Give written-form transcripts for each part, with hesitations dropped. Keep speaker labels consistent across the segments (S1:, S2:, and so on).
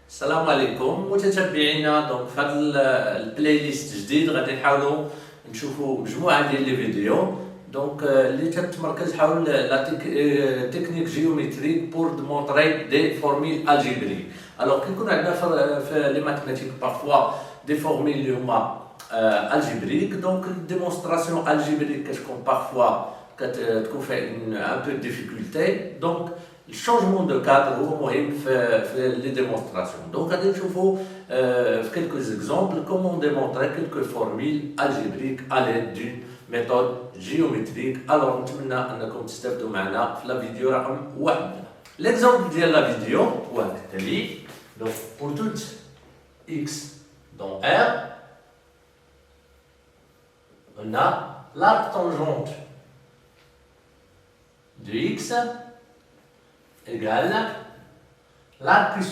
S1: السلام عليكم متتبعينا. دونك في هذا البلاي ليست جديد غادي نحاولوا نشوفوا مجموعه ديال لي فيديو دونك اللي تتمركز حول لا تكنيك جيومتريك بور ديمونطري دي فورميل الجبريك. الوغ كيكون عندنا في لي ماتيماتيك بارفوا دي فورميل اللي هما الجبريك، دونك الديمونستراسيون الجبريك كتكون بارفوا كتكون فيها ان بو ديفيكولتي. دونك الشونجمون دو كادر هو مهم في لي ديمونستراسيون. دونك غادي نشوفوا في كيلكوز اكزومبل كومون ديمونطري كيلكو فورميل الجبريك ا ليد دون ميثود جيومتريك. الوغ نتمنى انكم تستافدوا معنا في لا فيديو رقم 1. ليكزومبل ديال لا فيديو هو كالتالي. دونك pour toute x dans R, on a l'arc tangente de x égale l'arc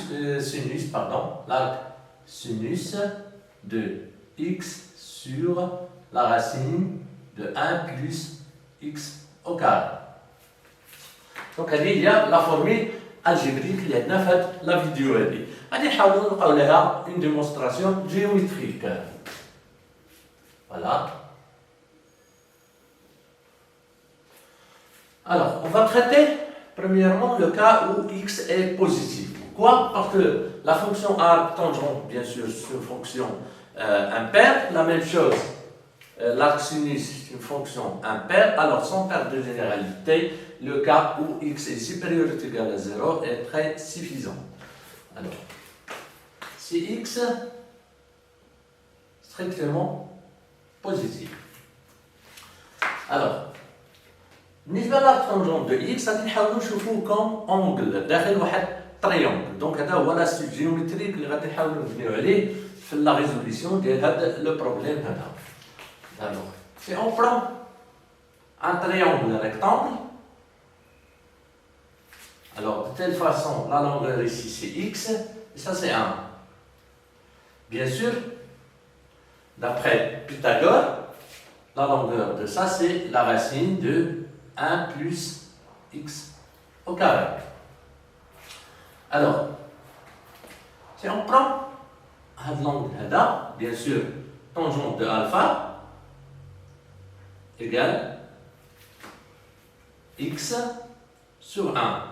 S1: sinus de x sur la racine de 1 plus x au carré. Donc هذه هي لا فورميل الجبريك اللي عندنا في هاد لا فيديو هذه. غادي نحاولوا نلقاو لها اون ديمونستراسيون جيومتريك. Voilà. Alors, on va traiter premièrement le cas où x est positif. Pourquoi? Parce que la fonction arc tangente, bien sûr, c'est une fonction impaire. La même chose, l'arc sinus, c'est une fonction impaire. Alors, sans perdre de généralité, le cas où x est supérieur ou égal à 0 est très suffisant. Alors, si x strictement positif. Alors, بالنسبه لارك تونجون دو اكس غادي نحاولوا نشوفوه كوم اونغل داخل واحد تريونغل. دونك هذا هو لاستيك جيومتريك اللي غادي نحاولوا نبنيو عليه في لا ريزوليسيون ديال هذا لو بروبليم هذا. دابا سي اون برون ان تريونغل ريكتانغل. Alors de telle façon la longueur ici c'est x et ça c'est 1. Bien sûr, d'après Pythagore, la longueur de ça c'est la racine de 1 plus x au carré. Alors, si on prend l'angle là, bien sûr, tangente de alpha égale x sur 1.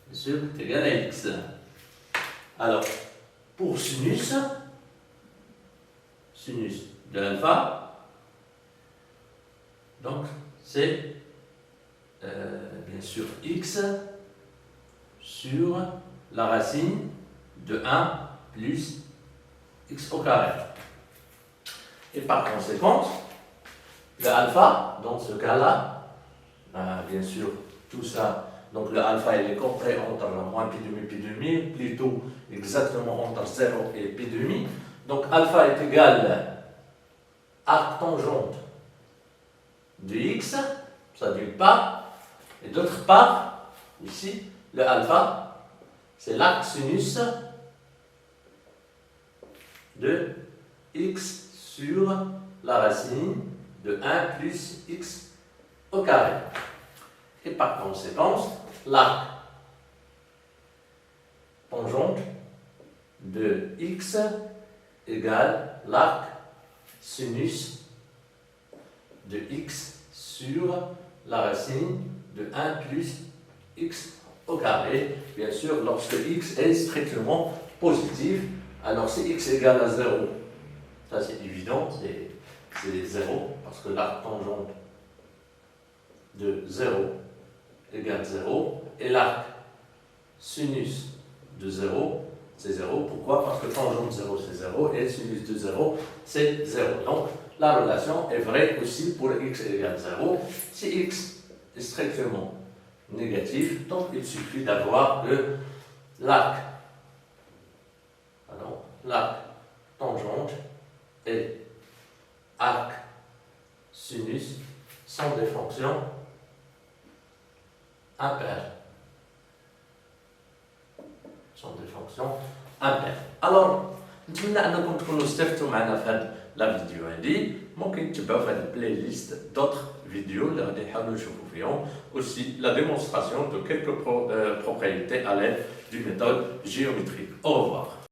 S1: Bien sûr, c'est égal à x. Alors, pour sinus de alpha, donc c'est bien sûr x sur la racine de 1 plus x au carré. Et par conséquent, le alpha, dans ce cas-là, bien sûr, tout ça, donc le alpha il est compris entre moins pi demi, plutôt exactement entre 0 et pi demi. Donc alpha est égal à arc tangente de x, ça d'une part. Et d'autre part, ici, le alpha, c'est l'arc sinus de x sur la racine de 1 plus x au carré. Et par conséquent, l'arc tangente de x égale l'arc sinus de x sur la racine de 1 plus x au carré, bien sûr, lorsque x est strictement positif. Alors si x égale à 0, ça c'est évident, c'est 0, parce que l'arc tangente de 0 égale 0, et l'arc sinus de 0, c'est 0. Pourquoi? Parce que tangente 0 c'est 0, et sinus de 0 c'est 0. Donc la relation est vraie aussi pour x égale 0. Si x est strictement négatif, donc il suffit d'avoir que l'arc tangente et arc sinus sont des fonctions impaires. Alors, نتمنى انكم تكونوا استفدتوا معنا في هذا لا فيديو هذه ممكن تتبعوا في هذه البلاي ليست d'autres vidéos اللي غادي نحاولوا نشوفوا فيهم aussi la démonstration de quelques propriétés à l'aide d'une méthode géométrique. Au revoir.